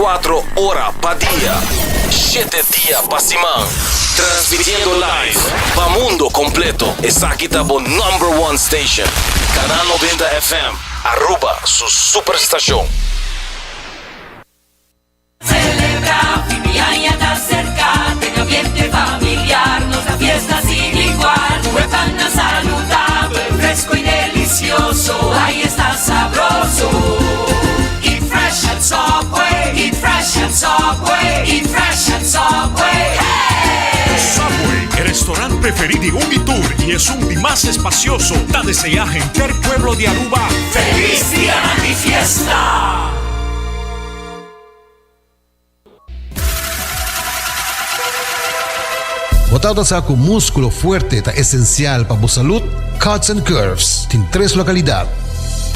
24 horas pa' día, 7 días pa' semana. Transmitiendo live pa' mundo completo. Es aquí tabo #1 station. Canal 90 FM. Aruba, su superestación. Celebra, Vivian está cerca, tenga ambiente familiar, nos da fiesta sin igual. Huepana saludable, fresco y delicioso, ahí está sabroso. Eat fresh at Subway, eat fresh at Subway, eat fresh at Subway. Hey! Subway, el restaurante preferido de Unitour y es un día más espacioso. Da desea gente el pueblo de Aruba. ¡Feliz día de fiesta! Botado sa ako músculo fuerte ta esencial para a salud, Cuts and Curves tem 3 localidades.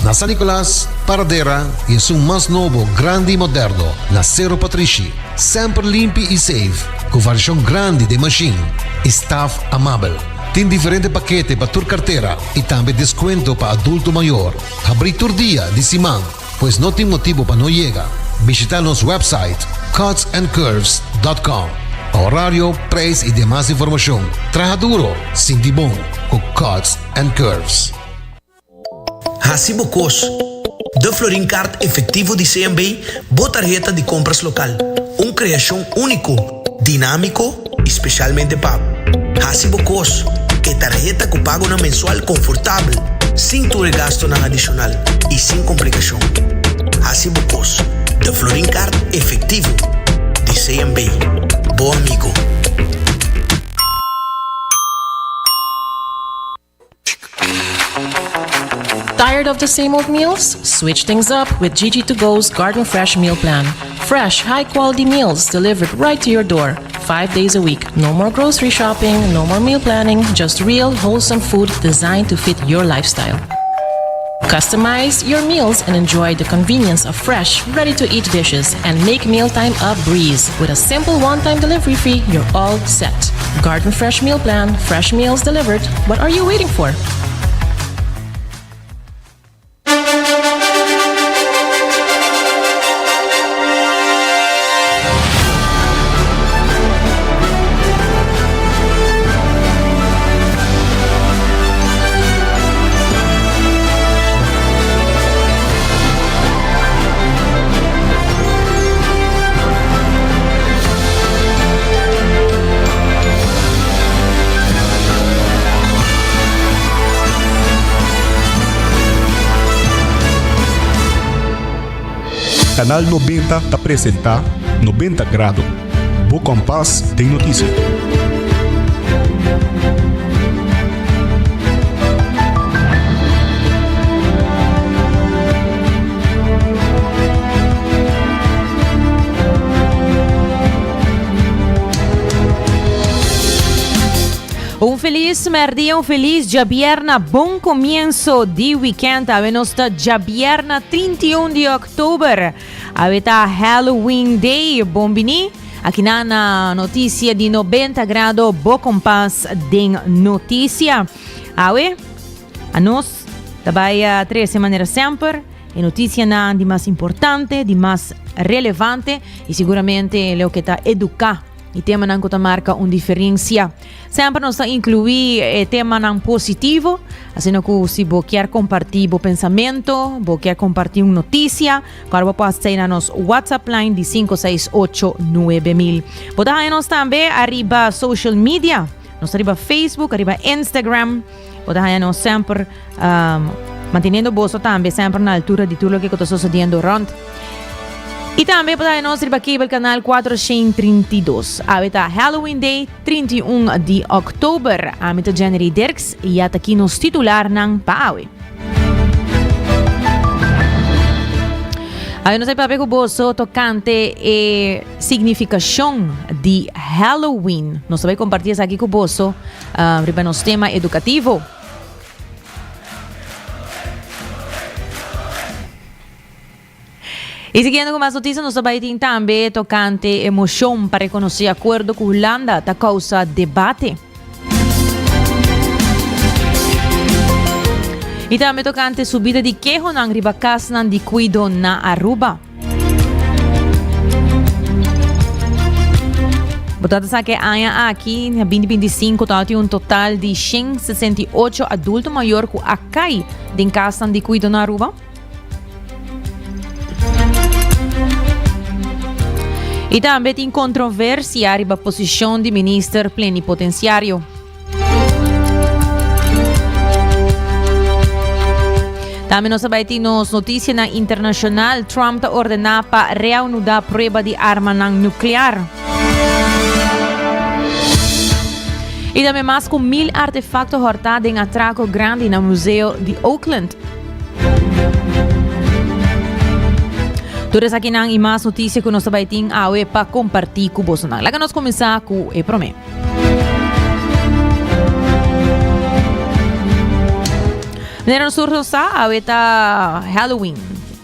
Na San Nicolás, Paradera e es un más novo, grande e moderno, na Cerro Patrici. Sempre limpo e safe, com variação grande de machine. Staff amável. Tem diferente paquete para tua carteira e também desconto para adulto maior. Abrir tur dia de semana, pois não tem motivo para não chegar. Visitar nosso website cutsandcurves.com. Horario, preço e demais informação. Traja duro, sinti bom, com Cuts and Curves. Hasibo Cos, de Florin Card efetivo de CMB, boa tarjeta de compras local. Criação único, dinâmico, especialmente para Hasibo Cos, que tarjeta que paga na mensual confortável, sem tu gasto na adicional e sem complicação. Hasibo Cos, de Florin Card efetivo de CMB. Bom amigo. Tired of the same old meals? Switch things up with GG2Go's Garden Fresh Meal Plan. Fresh, high-quality meals delivered right to your door, 5 days a week. No more grocery shopping, no more meal planning, just real, wholesome food designed to fit your lifestyle. Customize your meals and enjoy the convenience of fresh, ready-to-eat dishes and make mealtime a breeze. With a simple one-time delivery fee, you're all set. Garden Fresh Meal Plan, fresh meals delivered. What are you waiting for? Canal 90 te apresenta 90 Grado. Bo Compás tem notícia. Un feliz merdia, un feliz Javierna, bom comienzo de weekend. Avemos Javierna 31 de octubre. Aveta Halloween Day, bom bini. Aqui na notícia de 90 graus, bo compás de notícia. Awe, a nós trabalha 13 maneiras sempre. E notícia na de mais importante, de mais relevante e seguramente é o que está educar. E tema não que marca uma diferença. Sempre nós incluir tema não positivo, assim que se você quer compartilhar o pensamento, você quer compartilhar uma notícia, agora pode sair na nossa WhatsApp line de 5689000. Pode aí nós também arriba social media, nós arriba Facebook, arriba Instagram, pode aí nós sempre mantendo bolso também sempre na altura de tudo o que está sucedendo around. E também para nós ir aqui pelo canal 432. Aveta Halloween Day, 31 de outubro. A meta January Dirks e até aqui nos titular ng Paawi. Aí nós aí para o bolso tocante e significação de Halloween. Nós vamos compartilhar isso aqui com o bolso para nosso tema educativo. E seguindo com mais notícias, nós também também tocante emoção para reconhecer acordo com a Holanda da causa debate. E também tocante subida de queijo ng ribacas ng di cuido na Aruba. Portanto, sabe que aqui, em 2025, tem um total de 168 adultos maiores que acai em casa de cuidado na Aruba. E também tem controvérsia a posição de ministro plenipotenciário. Também nós sabemos notícias na internacional, Trump está ordenando para reanudar a prova de arma nuclear. E também mais com 1000 artefactos hortados em atraco grande no Museu de Oakland. Todas aqui não e mais notícias que nós também temos para compartilhar com vocês. Lá que nós começamos com o promê. Meneer Sursa, está Halloween.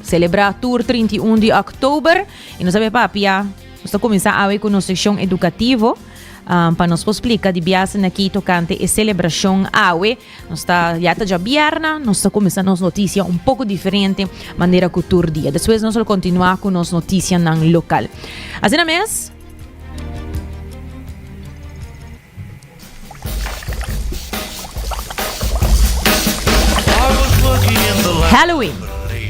Celebra tour 31 de outubro. E nós sabemos papia, nós começamos com uma seção educativa. Para nos explicar de viagem aqui tocante a celebração AWE. Nós está já vierna, nós está começando as notícias um pouco diferente, maneira que o tour dia. Depois nós vamos continuar com as notícias no local. Assim na mês. Halloween.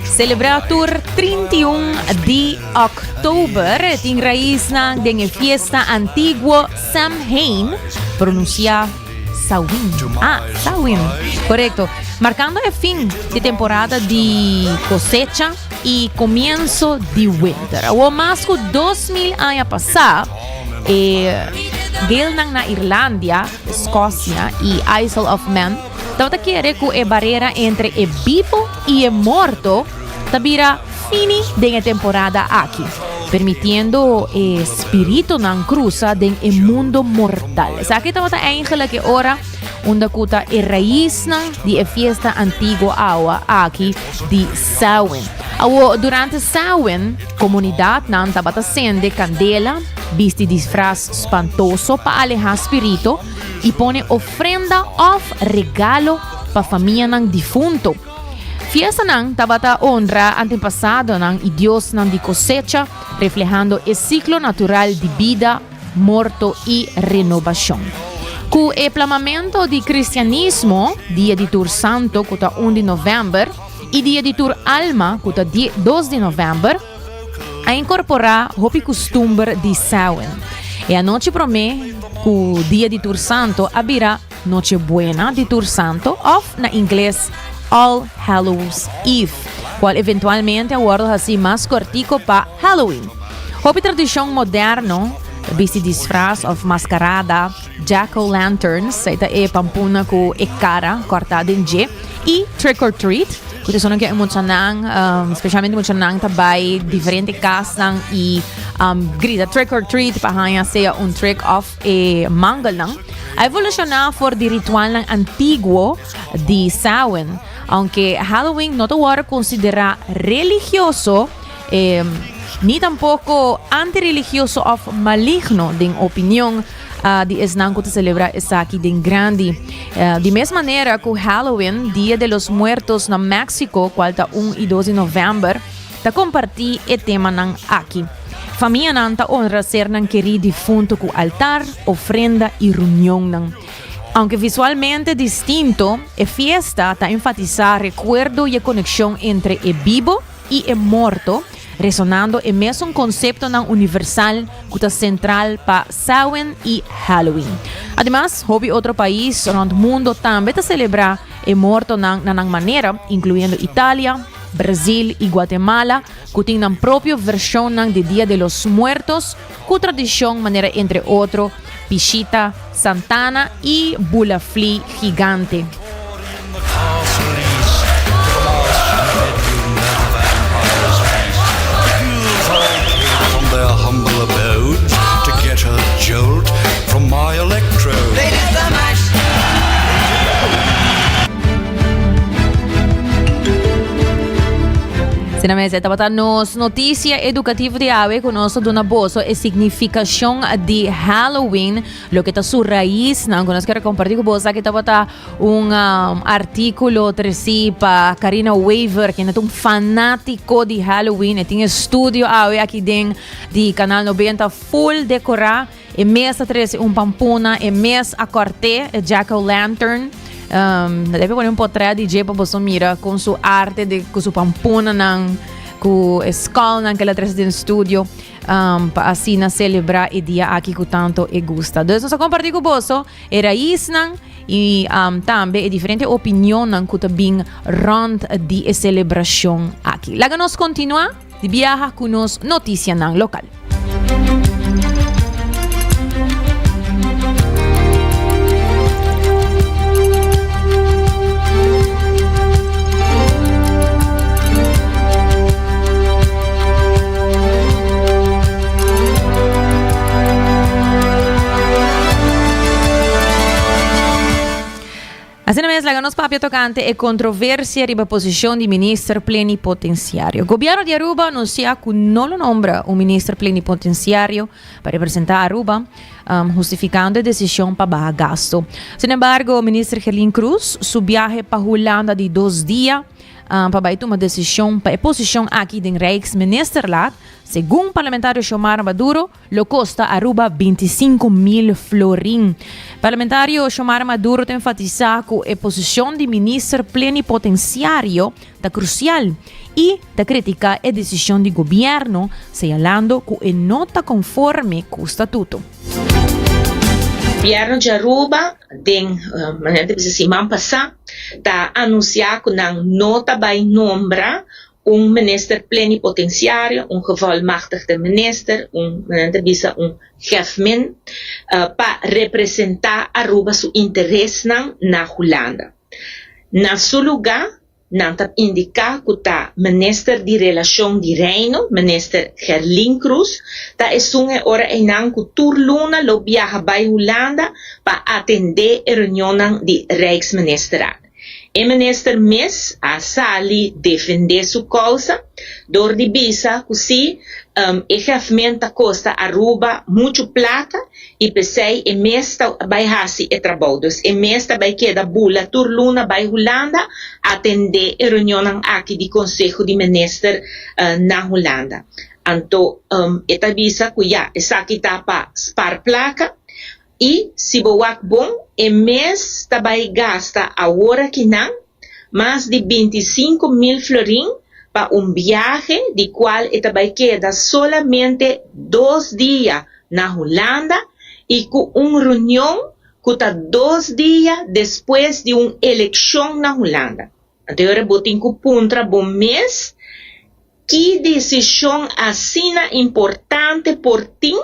Celebrar tour 31 de outubro tem raiz na fiesta antigua Samhain, pronuncia Samhain. Samhain, correcto. Marcando el fin de temporada de cosecha y comienzo de winter. O más que 2000 años pasado, Gilnang na Irlandia, Escocia y Isle of Man, tawta quiere que la barrera entre el vivo y el muerto tabira fini de la temporada aquí, permitiendo el espíritu nan cruza en el mundo mortal. O sea, que tawta eigenlijk ahora una kuta e raíz de la fiesta antigua agua aquí de Samhain. Durante Samhain, comunidad nan tabata sende candela, viste disfraz espantoso para alejar espíritu y pone ofrenda of regalo para familia nan difunto. Fiesta nang tabata honra antepasado nang y Dios nang de cosecha, reflejando el ciclo natural de vida, muerto y renovación. Con el plamamento de cristianismo, día de Tour Santo, que está 1 de noviembre, y día de Tour Alma, que está 2 de noviembre, a incorporar la costumbre de Samhain. E a noche promete que el día de Tour Santo abrirá Noche Buena de Tour Santo, o en inglés All Hallows Eve, cual eventualmente aguarda así más cortico para Halloween. La tradición moderna, viste disfraz of mascarada, jack-o'-lanterns, pampuna com cara cortada em G, e trick or treat, que são que especialmente muito também diferentes casas e grita trick or treat para ser trick of mangal. A evolucionar por de ritual antiguo de Samhain, aunque Halloween no te va considerar religioso, ni tampoco antirreligioso o maligno, de opinión de Esnan que celebra esta aquí de grande. De mesma maneira que Halloween, Dia de los Muertos na México, qual está 1 e 2 de novembro, está compartir o tema nan aqui. Família nan ta honra ser nan querido difunto com altar, ofrenda e reunião nan. Aunque visualmente distinto, a fiesta está enfatizar recuerdo y conexión entre el vivo y el muerto, resonando el mismo concepto universal que es central para Samhain y Halloween. Además, hobby otro país en el mundo también celebra el muerto de una manera, incluyendo Italia, Brasil y Guatemala, que tienen una propia versión de Día de los Muertos, con tradición manera entre otros, Pichita, Santana y Bulafli Gigante. Sinamese, estava nos notícia educativa de AWE conosco Dona Bozo a significação de Halloween, lo que está su raiz, não conosco quero compartilhar com você que estava artículo para Karina Weaver, que é fanático de Halloween, e tem estúdio AWE aqui dentro de Canal 90 full decorar e mes a tres pampuna, e mes a corte, jack-o'-lantern. Deve poner portrait de DJ para você mirar com sua arte, com sua pampuna, com a escola que ela traz no estúdio, para assim celebrar o dia aqui que tanto gosta. Então, nós compartilhamos com você a raiz e também a diferente opinião que também rond de celebração aqui. Lá nós continuamos de viajar com nos notícias local. Assim mesmo, lá nos papel tocante e controvérsia riba posição de ministro plenipotenciário. O governo de Aruba anuncia que não nombra um ministro plenipotenciário para representar Aruba, justificando a decisão para baixar gasto. Sin embargo, o ministro Herlin Cruz, su viaje para Holanda de 2 dias, para baixar uma decisão para a posição aqui do Rijksministerraad, segundo o parlamentário Xiomara Maduro, lo costa Aruba 25.000 florin. Parlamentário Xiomara Maduro tem enfatizado que a posição de ministro plenipotenciário é crucial e da crítica a decisão do governo, señalando que não está conforme com o estatuto. O governo de Aruba, semana passada, está anunciado que não vai nombrar ministro plenipotenciário, gevolmachtigde minister, chefman, para representar Aruba seu interesse na Holanda. Na seu lugar, não está indicado que o ministro de Relação de Reino, minister Herlin Cruz, está assumindo ora em que turluna lo viaja para Holanda para atender a reunião de Rijksministerraad. O ministro mesmo a sali defender sua causa, dor de bisa que se o chefamento costa Aruba muito plata e pensei o mesmo vai fazer o trabalho. O mesmo vai quedar bula turluna vai Holanda atender a reunião aqui do Conselho de Ministros na Holanda. Então, esta bisa que já essa aqui está para spar placa. E, se você bom, o mês vai gastar agora que não, mais de 25.000 florin para viagem, de qual vai quedar solamente 2 dias na Holanda e com reunião que está 2 dias depois de uma eleição na Holanda. Então, eu botem que puntra bom mês, que decisão assim importante por ti,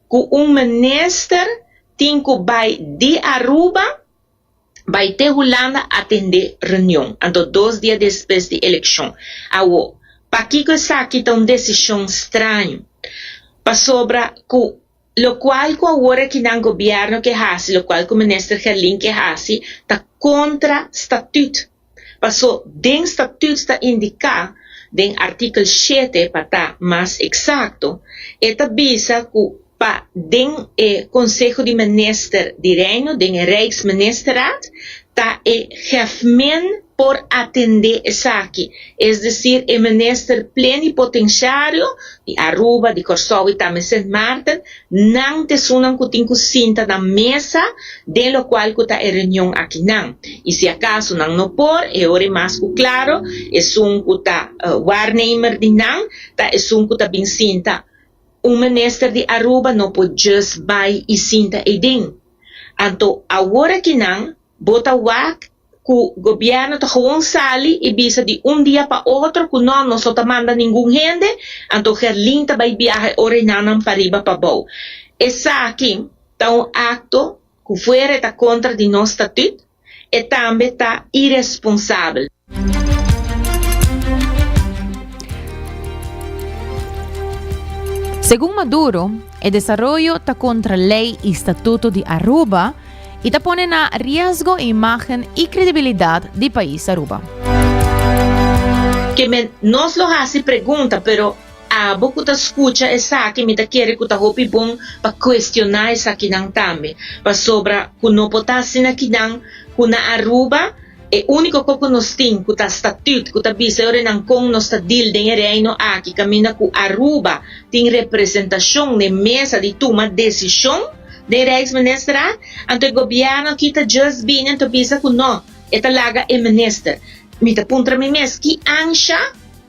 que ministro tem que vai de Aruba, vai ter Holanda atender reunião. Então, 2 dias depois da eleição. Agora, para que essa aqui é uma decisão estranha? Para sobre o qual agora que não governo que faz, o qual o ministro Herlin que faz, está contra o estatuto. Para dentro do estatuto está indicado, dentro do artigo 7, para estar mais exato, está visa que para dentro do Conselho de Ministros de Reino, dentro do Rijksministerraad, está o chefman por atender isso aqui. É decir, o ministro plenipotenciário de Aruba, de Corsol e também Sint Maarten, não te sonam que tem que sentar na mesa, de lo qual que está a reunião aqui não. E se acaso não por, é hora mais claro, é um que está waarnemer de não, é um que está bem senta. O ministro de Aruba não pode just vai e sinta e ding. Então, agora que não, bota que o governo está gewoon sali e bisa de dia para outro, que não só manda nenhum gente, então Herlin está vai viajar orinando para riba para bom. Essa aqui está acto que fora está contra de nosso estatuto e também está irresponsável. Según Maduro, el desarrollo está contra ley y estatuto de Aruba y te pone a riesgo imagen y credibilidad del país Aruba. Que nos lo hace pregunta, pero a poco te escucha esa que me te quiere que te hopi bom para cuestionar esa que nan también. Para sobra que no potasin aquí nan, que na Aruba E único que nós temos, que tá estatuto, que tá bisa, ora não com nós tá deal de reino aqui, caminha com Aruba, tem representação na mesa de tomar decisão de Rijksminister, então o governo que tá just bem, então bisa que não, é talaga é minister. Mita puntra mi mes, que ansha,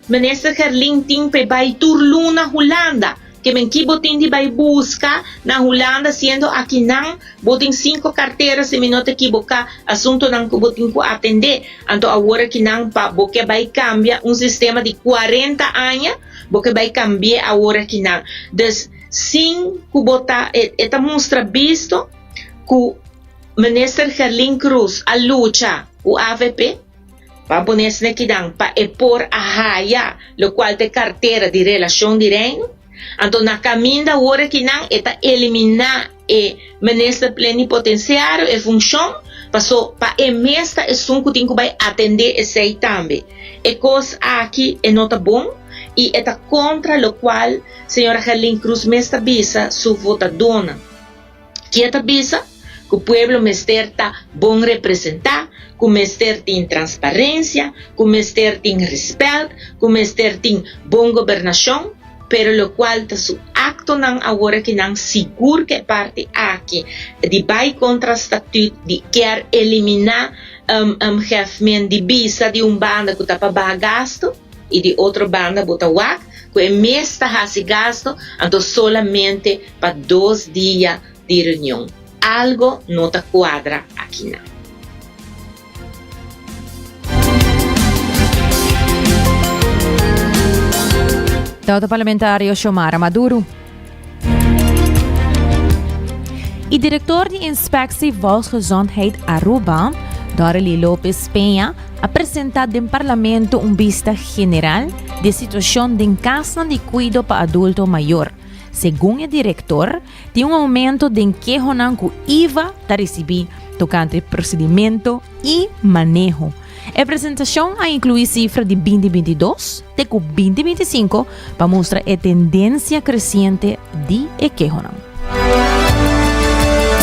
minister Herling ting pe bay turlu na Holanda, que men ki botin di bay busca na Holanda, siendo aquí nang botin 5 carteras, se mi no te equivoca, asunto nang botin ko atender, anto ahora que nang pa, boke bay cambia, un sistema de 40 años, boke bay cambia ahora que nang. Dus, sin kubota, eta mostra visto, que minister Herling Cruz, a lucha, o AVP, para ponerse aqui para por a haya, lo cual te carteira de relação de reino. Então, na caminho da hora que não é eliminar o ministro plenipotenciário e função, passou para a mesta é que tem que atender esse aí também. E coisa aqui é nota bom e é contra o qual a senhora Herling Cruz mesta bisa sua votadona. Que é bisa que o povo mester está bom representar, que o mester tem transparência, que o mester tem respeito, que o mester tem boa governação, pero lo qual está su acto não agora que não seguro que parte aqui de vai contra o estatuto de quer eliminar jefe de visa de banda que está para gasto e de outra banda bota wak, que é mesta hasi gasto, então solamente para 2 dias de reunião. Algo não está quadra aqui não. Deputado parlamentario Xiomara Maduro. E diretor de Inspectie Volksgezondheid Aruba, Dorely Lopes Penha, apresentado em parlamento vista geral de situação de casa de cuidado para adulto maior. Segundo o diretor, tem aumento de queixa que IVA está recebendo tocante procedimento e manejo. A apresentação a incluir cifra de 2022 e 2025 para mostrar a tendência crescente de queixa.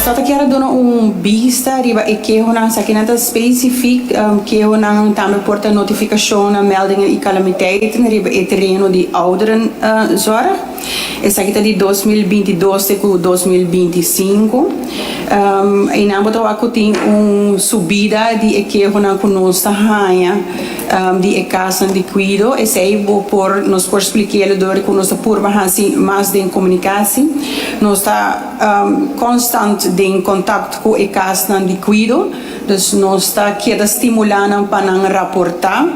Só que era dona vista riba e que honan sakinata specific que honan também porta notificação na meldingen e calamiteiten riba e terreno de ouderen zorg. Essa aqui de 2022 até 2025. E na botou aqui tem subida de que honan conosco hanha de casa de cuidado. Esse aí vou por nos por explicar do que nós por mais de comunicação. Nós está constante em contato com a casa de cuidado, dus nós está querendo estimular para rapportar,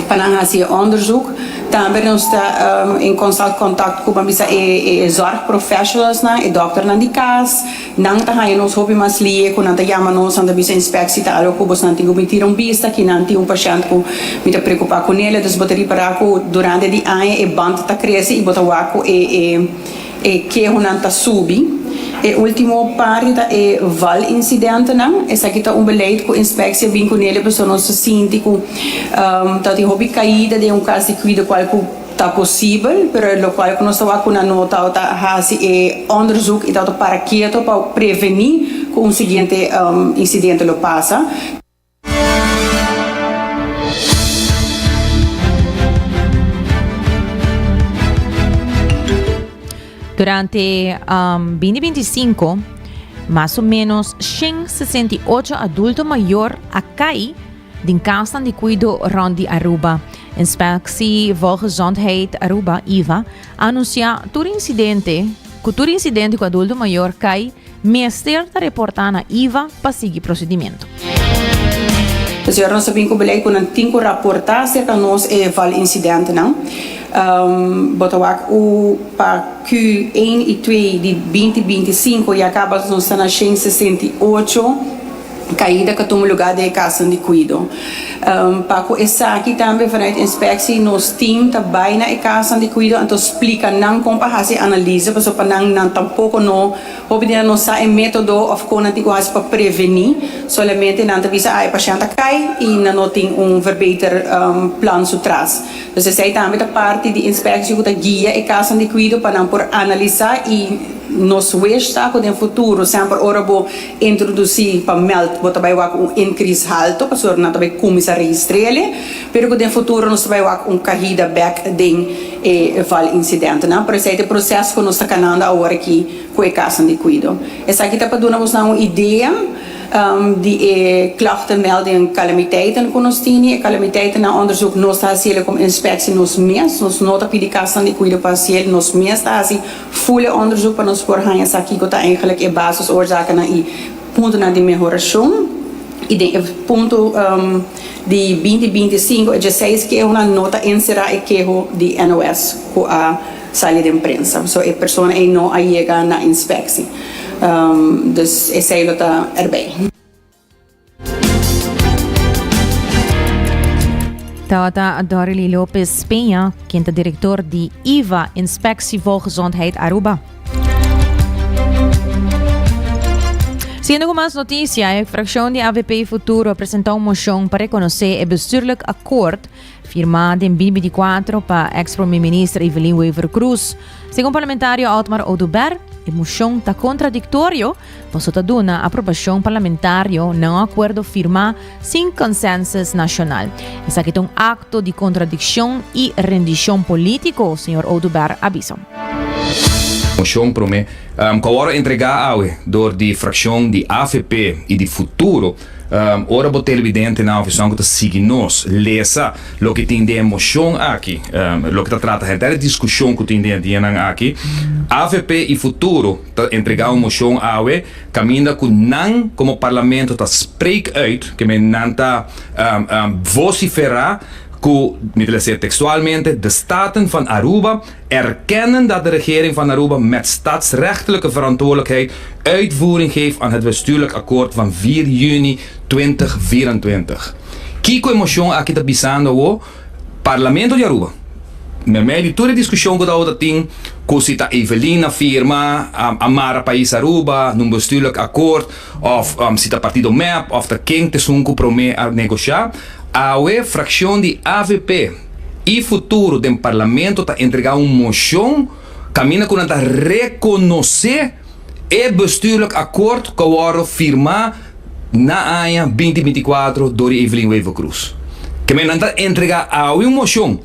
para fazer onderzoek. Também nós está em constante contato com a zorgprofessionals, a dokter na de casa, não está aí nós hobby mais lie com nada chama nós anda bisa inspecção tá algo que não tem como tirar vista que não tem paciente com me preocupar com ele, dus botar para durante de ano e band está cresce e botar o que não está subi. E último parte é val incidente não, essa aqui tá beleid com inspecção bem com ele, pessoa nossa síndico tá de hobby caída de caso de cuidado qual tá possível, pero lo qual que nós tá com a nota tá hasi onderzoek e tá para quieto para prevenir com o seguinte incidente lo passa. Durante 2025, mais ou menos 168 adultos maiores acai de casa de cuidado rond Aruba. Inspectie Volksgezondheid Aruba, IVA, anuncia que o incidente com adulto maior cai, meester está reportando na IVA para seguir procedimento. Dus we hebben een beleid kunnen tinko rapportar cerca nós val incidente não. Botawak o para Q1 e 2 de 2025 e acaba nos na 168 caída que toma lugar de casa de cuidado. Para essa aqui também vanuit inspectie nos team também na casa de cuidado então explica não como fazer análise para não tampouco não obviamente não sai método of com antigo para prevenir somente não avisa a paciente cai e não tem verbeter plan so trás Dus essa aí também a parte de inspeção que guia e casa de cuido para por analisar e nos está com o futuro sempre ora bo introduzir para meld bota vai increase alto para sor na também começar a registrar pero com o futuro nos vai corrida back e val incidente na por esse processo que nós está canando agora aqui com a casa de cuido essa aqui tá para dar uma ideia die klachtenmelding calamiteiten kunnen stien. Calamiteiten na onderzoek nos stasiële kom inspectie nos mes, nos nota pidikasan die cuida pasiël nos mes stasi volle onderzoek van ons voorhangen saki gota eigenlijk e basisoorzaken na i punto na die melhoração e de punto di 2025 e 16 que é uma nota inserá e que di NOS com a saída de imprensa. So e persona e não chega na inspectie. Dus essa aí está erbij. Tata Dorely Lopes Penha, diretor de IVA, Inspectie Volksgezondheid Aruba. Sendo com mais notícia, a fração de AVP Futuro apresentou uma moção para reconhecer o bestuurlijk akkoord firmado em 2024 para ex-primeira-ministra Evelyn Wever Cruz. Segundo o parlamentário Otmar Oduber, a moção está contraditório, pois está dando a aprovação parlamentar não acordo firmado sem consenso nacional. Esse aqui é um acto de contradição e rendição política, o senhor Oduber avisa. Moção para mim, que agora entregar door de fração de AVP e de Futuro, ora o televidente na visão que está seguindo lesa o que tem de emoção aqui, o que está tratando a discussão que tem de aqui, AVP e Futuro entregar uma moção caminha com não como parlamento está spreek uit que me não tá vociferar que, textualmente, de staten van Aruba erkennen dat de regering van Aruba met staatsrechtelijke verantwoordelijkheid uitvoering geeft aan het bestuurlijk akkoord van 4 juni 2024. Kiko emoção aqui está bisando o parlamento de Aruba. Met mij die toere discussie dat ding, cosita Evelina firma, amara país Aruba, num bestuurlijk akkoord, of cita partido MEP, of de king te sunku prome a negociar. A fração de AVP e Futuro do parlamento está entregar uma moção caminha com a reconhecer o bestuurlijk akkoord que wordt firmado na AIA 2024 door Evelyn Wever Cruz. Que me está entregar a uma moção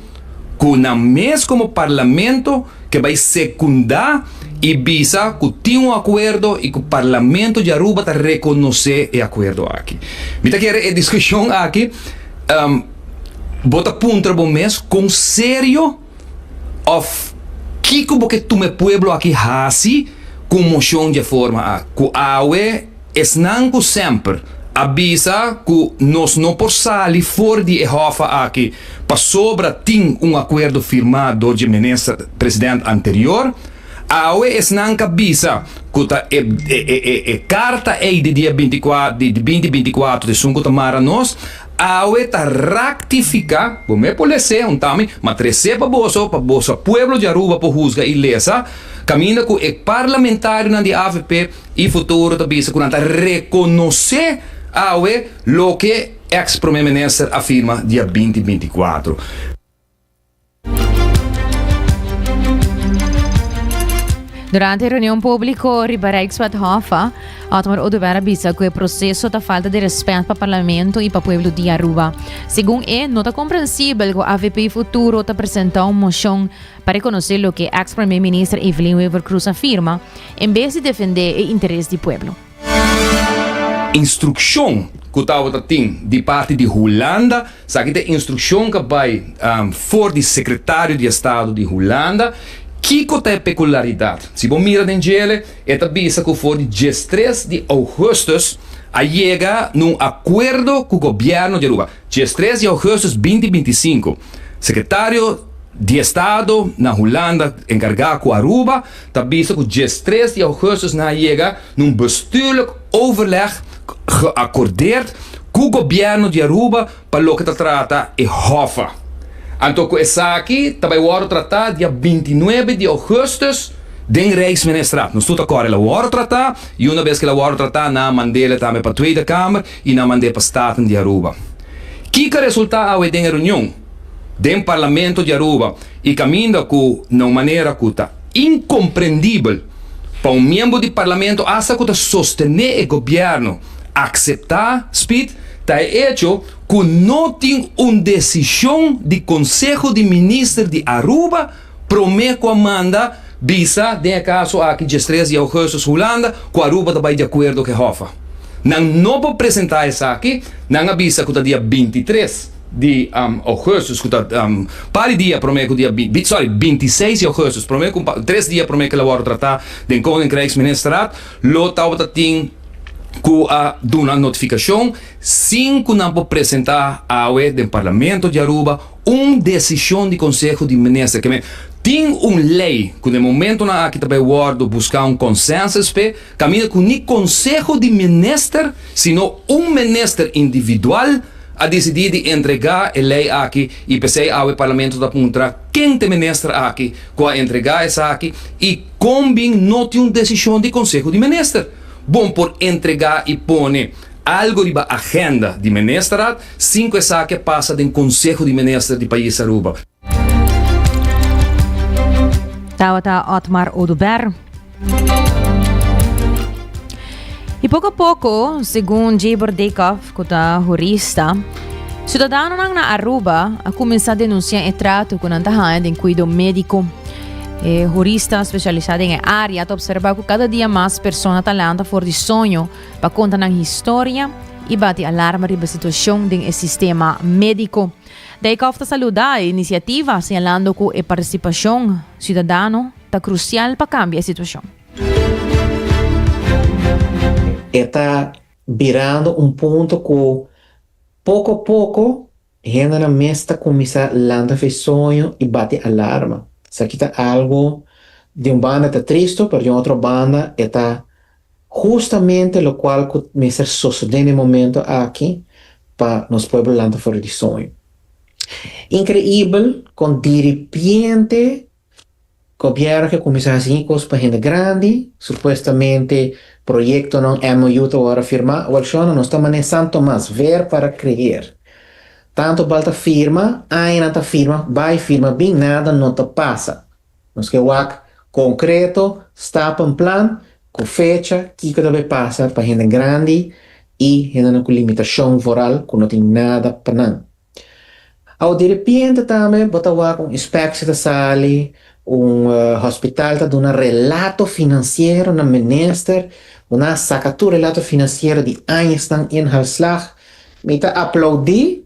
com na mês como parlamento que vai secundar e visa que tem acordo e que o parlamento de Aruba está reconhecer o acordo aqui. Me está querendo a discussão aqui bota punta bom mês com sério of que como que tu me pueblo aqui hasi com moção de forma que awe es nanco sempre avisa que nós não por sair fora de Hofa aqui para sobra tem acordo firmado do ministro presidente anterior awe es nanca avisa que carta é de dia 24 de 2024 de sunco tamara nós awe ta rectificar, me pode ser também, mas receba para boso pueblo de Aruba por juzga e lesa, caminha com o parlamentário na de AVP e Futuro da bisa com anta reconhecer awe lo que ex-primeiro-ministro afirma dia 2024. Durante a reunião pública, Ribareikswat Hofa, Otmar Oduber avisa que o processo da falta de respeito para o parlamento e para o povo de Aruba. Segundo ele, não é compreensível que a AVP Futuro está apresentando uma moção para reconhecer o que a ex-primeira-ministra Evelyn Wever Cruz afirma, em vez de defender o interesse do povo. Instrução que estava de parte de Holanda, sabe que instrução que vai for de secretário de Estado de Holanda. Kiko tem peculiaridade. Se você mira dentro dele, esta visa que foi de 13 de agosto a chega num acordo com o governo de Aruba. 13 de agosto de 2025. Secretário de Estado na Holanda encarregado com Aruba, está visa que 13 de agosto na chega num bestuurlijk overleg geaccordeerd com o governo de Aruba para o que trata e Hofa. Então, essa aqui também vai tratar dia 29 de agosto do Rijksministraat. Nós estamos agora, ela vai tratar, e uma vez que ela vai tratar, na mandela também para a Tweede Kamer e na mandela para a Staten de Aruba. Que resultado da reunião? do Parlamento de Aruba e caminha com uma maneira que está incompreendível para um membro do Parlamento hasta que sostener o governo aceitar speed está hecho que não tem uma decisão do Conselho de Ministros de Aruba promete que manda visa de caso aqui de 13 de agosto Holanda que Aruba está de acordo com a Hofa. Não pode apresentar isso aqui, não avisa que está dia 23 de agosto, para dia promete dia 26 de agosto, promete 3 dias promete que ela vai tratar de Koninkrijksministeraat, lo tauta tem que dar uma notificação, sem que não pode apresentar ao Parlamento de Aruba uma decisão do Conselho de Ministros, que tem uma lei que no momento na que também guardo buscar um consenso caminha com nem Conselho de Ministros, sino um ministro individual a decidir de entregar a lei aqui e pensei ao Parlamento da Puntra quem te ministra aqui com entregar essa aqui e combin não tem uma decisão do Conselho de Ministros. Bom por entregar e pôr algo de agenda de ministrat, sem que essa que passa do Conselho de Ministros do país Aruba. Tawata Otmar Oduber. E pouco a pouco, segundo Jibor Dekov, que é jurista, cidadano na Aruba a começar a denunciar o trato com a tahanha de cuidado médico. Jurista especializado em área a observar que cada dia mais pessoas talanta fora de sonho para contar a história e bate alarma sobre a situação do sistema médico. Dekov está saludando a iniciativa, señalando que a participação cidadana está crucial para cambiar a situação. Está virando um ponto que pouco a pouco gente na mesa começa a lançar sonho e bate alarma. Isso aqui está algo de uma banda está triste, pero de outra banda está justamente o qual começa a suceder no momento aqui para nos pueblos lançar fora de sonho. Incrível, com de repente governo que começa a fazer coisas para gente grande, supostamente projeto não MOU agora firmar, o senhor não está manejando mais ver para crer. Tanto balta firma, ainda tá firma, vai firma, bem nada não te passa. Nós que o concreto, está em plan, com fecha, que deve passar para gente grande e gente com limitação moral, que não tem nada para não. Ao de repente também, bota com inspeção da sala, hospital está dando relato financeiro na minister, uma sacatura relato financeiro de anos em halslag, me está aplaudir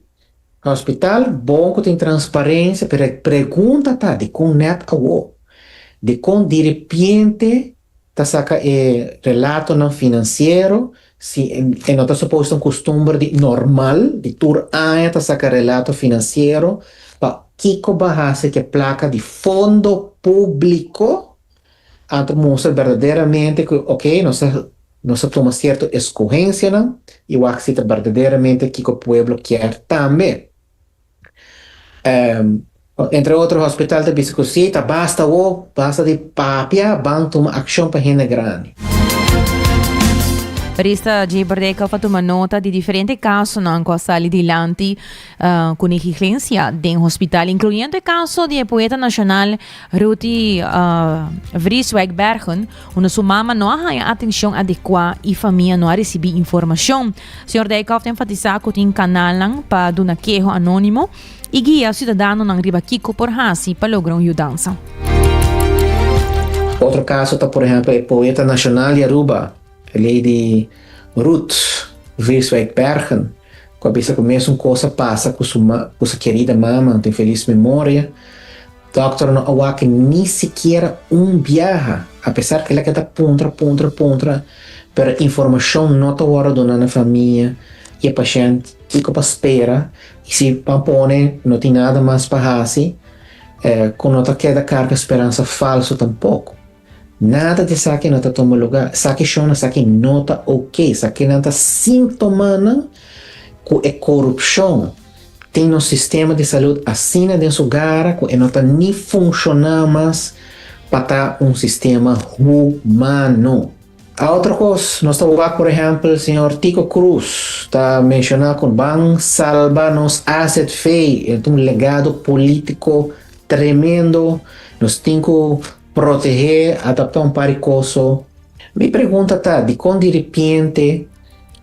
hospital, bom que tem transparência, pero pergunta tá de com net awo, de com de repente tá saca relato não financeiro, se não está suposto costume de normal, de tur aia tá saca relato financeiro, pa kiko bahasa que placa de fundo público, antes mostra verdadeiramente que ok, não se toma certa escorrência, não, e o acita verdadeiramente que o pueblo quer também. Entre outros hospitais de bicicleta, basta de papia, vão tomar ação para gente grande. Barista Jibor Dekov fa uma nota de diferentes casos na sala dilante com negligência do hospital, incluindo o caso do poeta nacional Ruti Vrieswijk Bergen, onde sua mama não tinha atenção adequada e a família não recebeu informação. O Sr. Dekov enfatizou que tem canal para dar queijo anônimo e guia o cidadão na riba Kiko por Hasi para lograr ajudança. Outro caso está, por exemplo, o poeta nacional de Aruba, Lady Ruth Vrieswijk Bergen, que a vez começa uma coisa passa com sua querida mama, tem feliz memória. Doctor não há que nem sequer viaja, apesar que ela quer pontra, pero informação não está hora dona na família e a paciente fica para espera e se pampone não tem nada mais para fazer, quando não queda carga esperança falso tampouco. Nada de saque não está tomando lugar. Saque chona, saque não está ok. Saque não está sintomando que é corrupção. Tem um sistema de saúde assim dentro do lugar que não está nem funcionando mais para estar um sistema humano. A outra coisa, nós estamos lá, por exemplo, o senhor Tico Cruz está mencionando que vão salvar nos asset fei, é um legado político tremendo, nós temos que proteger, adaptar par de coisas. Minha pergunta está, de quando de repente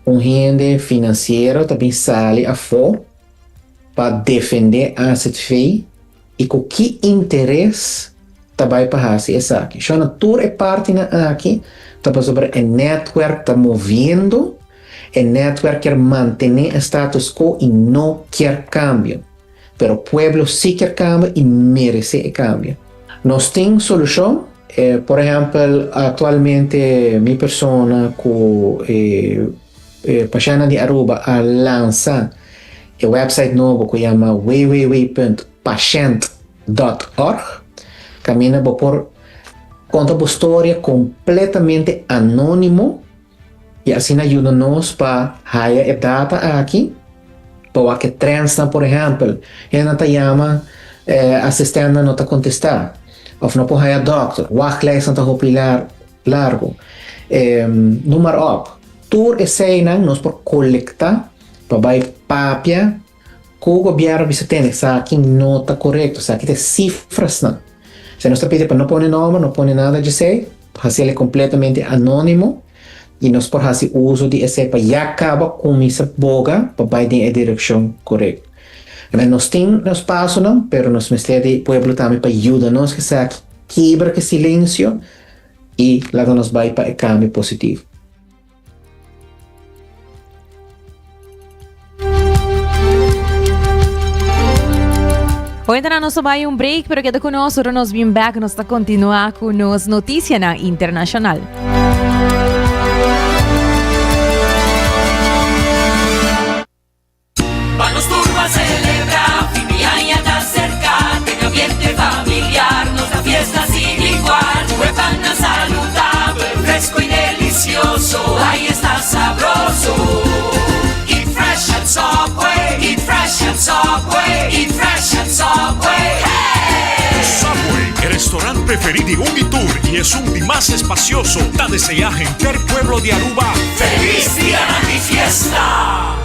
rende financeiro também sai a fora para defender asset fei e com que interesse também para fazer isso aqui. Então, tudo é parte aqui, está sobre o network está movendo, o network quer manter o status quo e não quer cambio. Mas o povo sim quer cambio e merece o cambio. Nós temos solução, por exemplo, atualmente minha pessoa que Pachana de Aruba a lançar o website novo que chama www.patient.org. Caminha por conta uma história completamente anônimo e assim ajuda-nos para haya data aqui para que transa, por exemplo, ele não te chama assistente não te contestar ou não pode haya doctor, o aclés não te ropilar largo, número up. Tur esena nós por coletar para vai papia que o governo bisa tem aqui nota correto, aqui tem cifras não. Se nós pedimos para não pôr nome, não pôr nada de ser, fazer ele completamente anônimo e nós por fazer uso de esse para já acaba com essa boga para vai em direção correta. Mas nós temos passo não, pero nós ministério do povo também para ajudar nós que sabe quebra que silêncio e lá nós vai para o cambio positivo. Hoy entra nos vai break, pero queda conosco, nos vem back, nos está continuar com as notícias na internacional. Vamos turbo a celebrar, Fimiaña está cerca, tenga ambiente familiar, nos da fiesta sin igual, huepana saludable, fresco y delicioso, ahí está sabroso. Eat fresh at Subway, eat fresh at Subway, eat fresh at Subway, hey! Subway, el restaurante preferido de Unitour y es un de más espacioso. Da desear gente el pueblo de Aruba. ¡Feliz día de mi fiesta!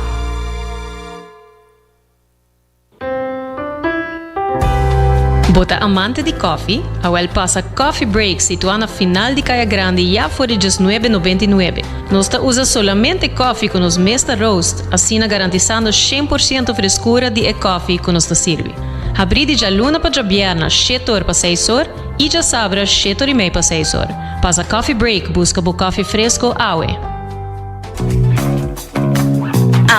Bota amante de coffee, Awel passa Coffee Break situado na final de Caia Grande já por R$19,99. Nós usa solamente coffee com os Mesta Roast, assim garantizando 100% frescura de coffee que nos serve. Abri de luna para Jabierna, 7 horas para 6 horas, e já sabra 7 horas e meia para 6 horas. Passa Coffee Break, busca o coffee fresco, Awe.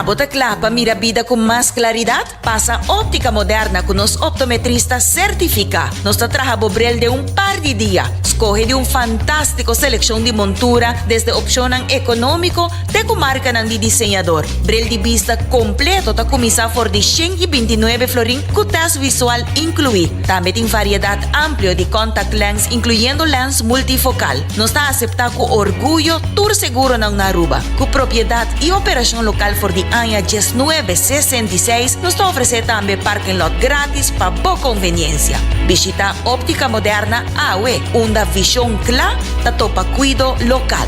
Bota clapa, mira vida con más claridad. Pasa óptica moderna con los optometristas certifica. Nos trabaja bobrel de un par de días. Escoge de un fantástico selección de montura desde opción económico de comarca de diseñador. Brel de vista completo ta comisa for de 129 florin con test visual incluido. También tiene variedad amplia de contact lens incluyendo lens multifocal. Nos está aceptado con orgullo tour seguro en Aruba. Con propiedad y operación local for de año 1966 nos ofrece también parking lot gratis para boa conveniencia. Visita óptica moderna AWE, una visión clara de topa cuido local.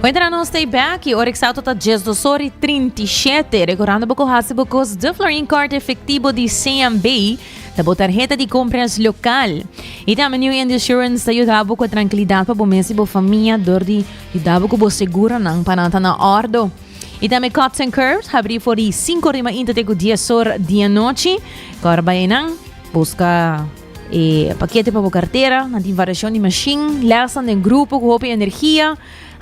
Entra no stay back e Orex Auto tá 10:37, recordando pouco rápido com os de Florin Card efetivo de CMB, da tarjeta de compras local. E também New End Insurance ajuda com a tranquilidade para o mês e a família, dor de dava com o seguro não para não na ordem. E também Cuts and Curves, abrir por 5 horas até o dia sor dia noite. Agora vai não busca paquete para a carteira, na variação de machine, lesson de grupo com energia.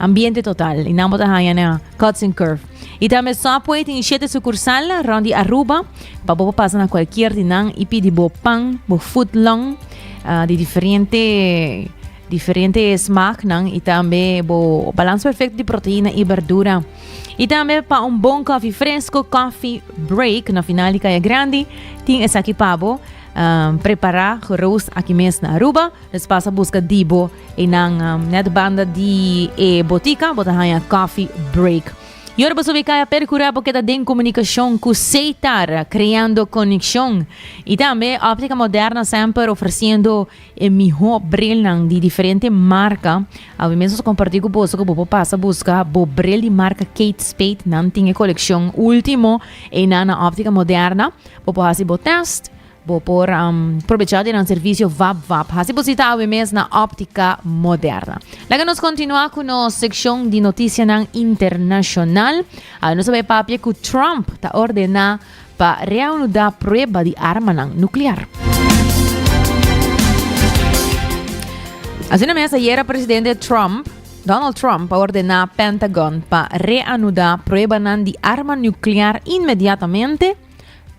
Ambiente total, e não bota raia na Cuts and Curve. E também só pode ter 7 sucursal, onde Aruba, para você passar na qualquer dinam e pedir bo pão, bo footlong, de diferente smaak, e também bo balanço perfeito de proteína e verdura. E também para bom coffee fresco, Coffee Break, na final de Caia Grande, tem esse aqui para preparar arroz aqui mesmo na Aruba. Eles passam a buscar dibo e na net banda de botica, botar a coffee break. E agora você vai percorrer porque está em comunicação com Seitar, criando conexão. E também a óptica moderna sempre oferecendo o melhor brilho de diferentes marcas. Ao mesmo compartilhar com você que você passa a buscar o brilho de marca Kate Spade, não tem coleção último e na óptica moderna. Você pode fazer o teste. Vou aproveitar de um serviço VAP. Assim você está mesmo na óptica moderna. Lá nós continuamos com a secção de notícias internacional. Nós vamos ver que Trump está ordenando para reanudar a prova de arma nuclear. Assim mesmo, ayer o presidente Donald Trump ordenou ao Pentagon para reanudar a prova de arma nuclear imediatamente,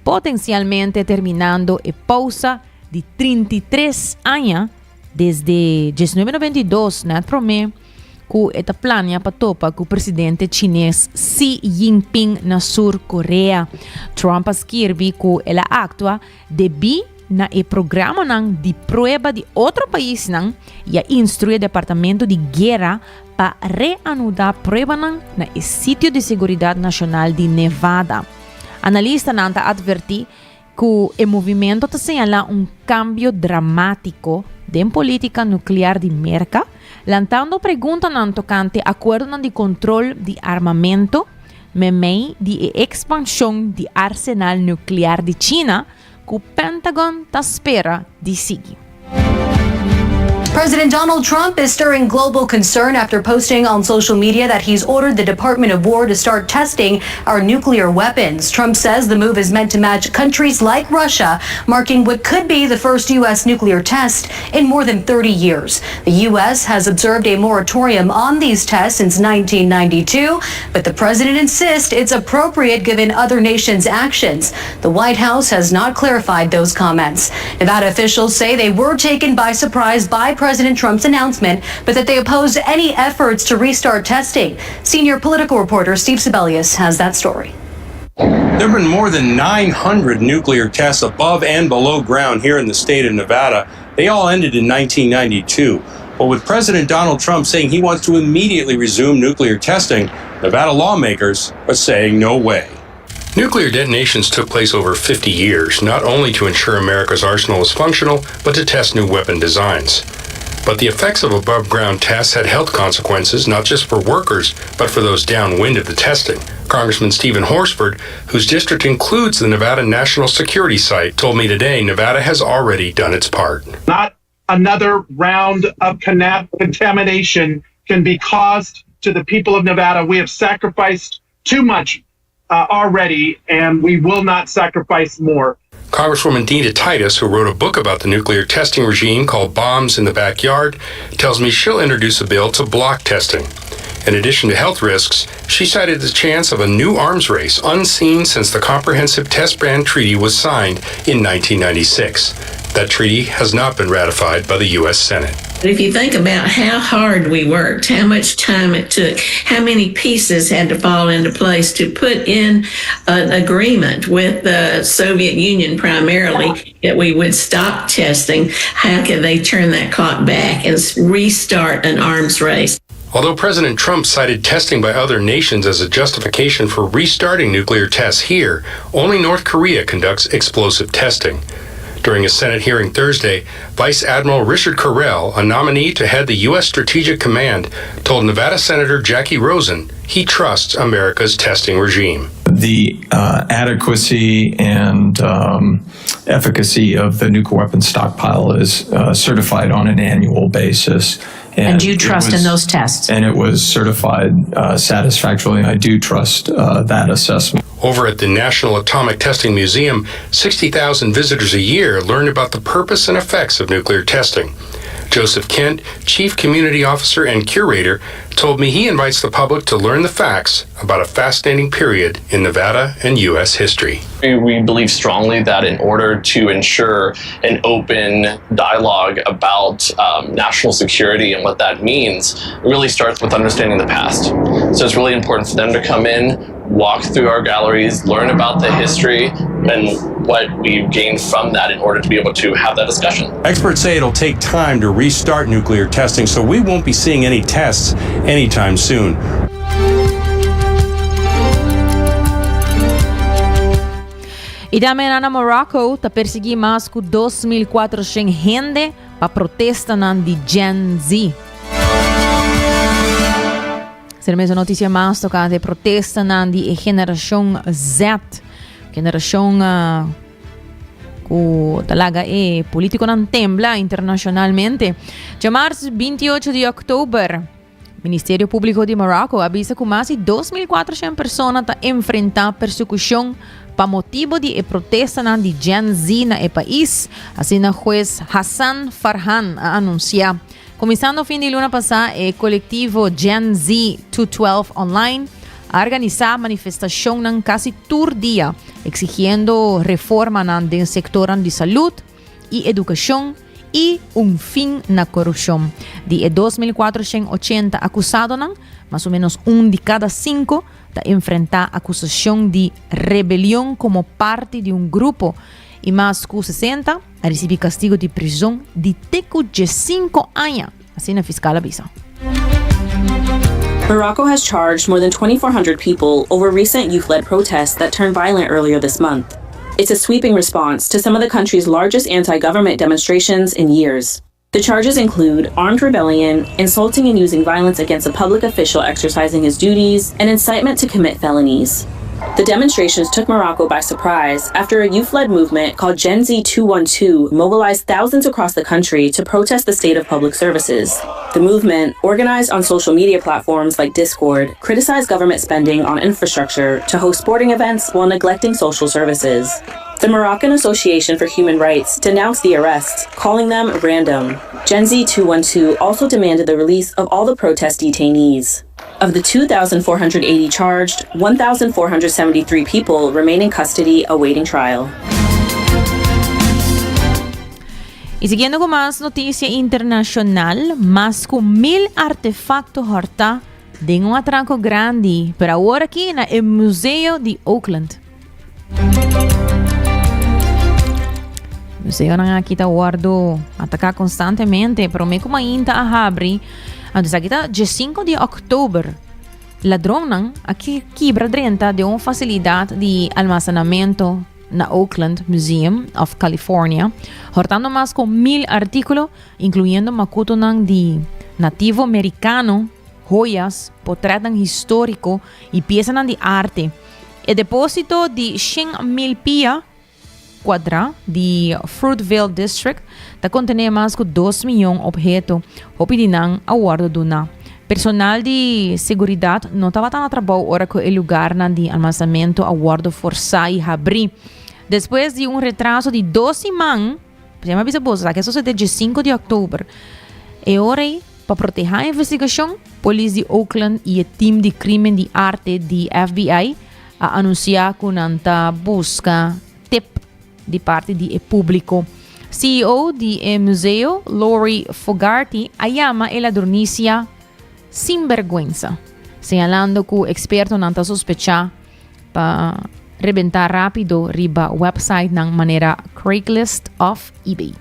potencialmente terminando a pausa de 33 anos desde 1992, né, promete que esta plania para topar com o presidente chinês Xi Jinping na Sul-Coreia. Trump escreve que ela atua devido na programa de prova de outro país e instrui o Departamento de Guerra para reanudar a prova na sítio de segurança nacional de Nevada. Analista nanta adverti que o movimento está señala cambio dramático de política nuclear de América, lançando pergunta tocante acordo de controle de armamento, memei de expansão de arsenal nuclear de China, que o Pentagon espera de seguir. President Donald Trump is stirring global concern after posting on social media that he's ordered the Department of War to start testing our nuclear weapons. Trump says the move is meant to match countries like Russia, marking what could be the first U.S. nuclear test in more than 30 years. The U.S. has observed a moratorium on these tests since 1992, but the president insists it's appropriate given other nations' actions. The White House has not clarified those comments. Nevada officials say they were taken by surprise by President Trump's announcement, but that they oppose any efforts to restart testing. Senior political reporter Steve Sebelius has that story. There have been more than 900 nuclear tests above and below ground here in the state of Nevada. They all ended in 1992. But with President Donald Trump saying he wants to immediately resume nuclear testing, Nevada lawmakers are saying no way. Nuclear detonations took place over 50 years, not only to ensure America's arsenal was functional, but to test new weapon designs. But the effects of above-ground tests had health consequences not just for workers, but for those downwind of the testing. Congressman Stephen Horsford, whose district includes the Nevada National Security Site, told me today Nevada has already done its part. Not another round of contamination can be caused to the people of Nevada. We have sacrificed too much already, and we will not sacrifice more. Congresswoman Dina Titus, who wrote a book about the nuclear testing regime called Bombs in the Backyard, tells me she'll introduce a bill to block testing. In addition to health risks, she cited the chance of a new arms race unseen since the Comprehensive Test Ban Treaty was signed in 1996. That treaty has not been ratified by the U.S. Senate. If you think about how hard we worked, how much time it took, how many pieces had to fall into place to put in an agreement with the Soviet Union primarily that we would stop testing, how could they turn that clock back and restart an arms race? Although President Trump cited testing by other nations as a justification for restarting nuclear tests here, only North Korea conducts explosive testing. During a Senate hearing Thursday, Vice Admiral Richard Carell, a nominee to head the U.S. Strategic Command, told Nevada Senator Jackie Rosen he trusts America's testing regime. The adequacy and efficacy of the nuclear weapons stockpile is certified on an annual basis. And you trust in those tests? And it was certified satisfactorily, and I do trust that assessment. Over at the National Atomic Testing Museum, 60,000 visitors a year learn about the purpose and effects of nuclear testing. Joseph Kent, Chief Community Officer and Curator, told me he invites the public to learn the facts about a fascinating period in Nevada and U.S. history. We believe strongly that in order to ensure an open dialogue about national security and what that means, it really starts with understanding the past. So it's really important for them to come in, walk through our galleries, learn about the history, and what we've gained from that in order to be able to have that discussion. Experts say it'll take time to restart nuclear testing, so we won't be seeing any tests anytime soon. Idame na Morocco ta persegui mas ku 2.400 gente pa protesta nan di Gen Z. Sermesa notícia mais tocante protesta nan di geração Z, geração ku talaga político nan tembla internacionalmente. Ja março 28 de outubro, Ministério Público de Morocco avisa que mais de 2.400 pessoas ta enfrentar persecução pa motivo de protesta nan di Gen Z na país, assim na juez Hassan Farhan a anunciar. Começando o fim de luna passada, o coletivo Gen Z 212 Online a organizar manifestação nan quase todo dia, exigindo reforma nan den sector de saúde e educação e fim na corrupção. De 2.480 acusados, mais ou menos de cada 5 está enfrentar acusação de rebelião como parte de grupo e mais que 60 a receber castigo de prisão de até 5 anos, assim a fiscal avisa. Morocco has charged more than 2,400 people over recent youth-led protests that turned violent earlier this month. It's a sweeping response to some of the country's largest anti-government demonstrations in years. The charges include armed rebellion, insulting and using violence against a public official exercising his duties, and incitement to commit felonies. The demonstrations took Morocco by surprise after a youth-led movement called Gen Z 212 mobilized thousands across the country to protest the state of public services. The movement, organized on social media platforms like Discord, criticized government spending on infrastructure to host sporting events while neglecting social services. The Moroccan Association for Human Rights denounced the arrests, calling them random. Gen Z 212 also demanded the release of all the protest detainees. Of the 2,480 charged, 1,473 people remain in custody awaiting trial. Y siguiendo con más noticia internacional, más de 1,000 artefactos horta de un atranco grande, pero ahora aquí en el Museo de Oakland. El museo aquí está guardo ataca constantemente, pero me como ainda a abrir. Antes aqui está dia 5 de outubro. Ladrão aqui quebra dentro de uma facilidade de almacenamento na Oakland Museum of California, hortando mais com 1,000 artículos, incluindo macuto de nativo americano, joias, portretos históricos e peças de arte. O depósito de 100,000 pia quadra de Fruitvale District está contendo mais de 2 milhões de objetos, opinando a guarda do personal de segurança não estava tão a trabalho hora que o lugar de almacenamento a guarda forçado e abrir. Depois de retraso de 2 semanas, já me avisa que isso é de 5 de outubro, é hora para proteger a investigação, a polícia de Oakland e o time de crime de arte de FBI a anunciar que não busca de parte do público. CEO do museu, Lori Fogarty, chama a ladronícia sem vergüenza, señalando que o experto não está sospechar para rebentar rápido riba website ng manera Craigslist of eBay.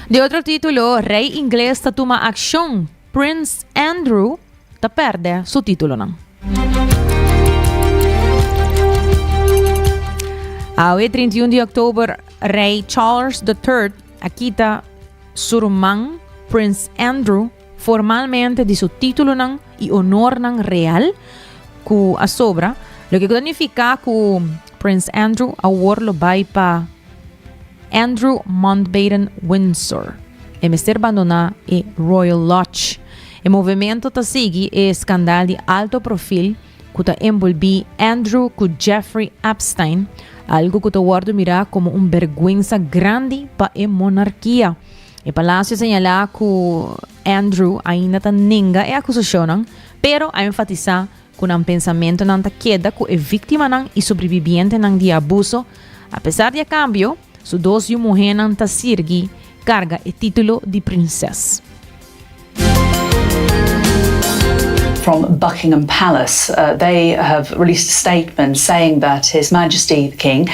De outro título, rei inglês está toma ação. Prince Andrew está perde seu título não. Ao 31 de outubro, rei Charles III akita surumang Prince Andrew formalmente de seu título nang e honor nang real ku a sobra, lo que significa que Prince Andrew award lo bay pa Andrew Mountbatten Windsor e mister abandona e Royal Lodge. O movimento ta sigue e escândalo de alto perfil que ta envolvi Andrew ku Jeffrey Epstein, algo que ta guardo mira como vergüenza grande pa e monarquia. O palácio señala que Andrew ainda ta ninga e acusação, pero a enfatizar que um pensamento não ta queda que é vítima nang e sobreviviente nang de abuso, apesar de a cambio, su dos mulher não ta sirgi carga e título de princesa. from Buckingham Palace. They have released a statement saying that His Majesty the King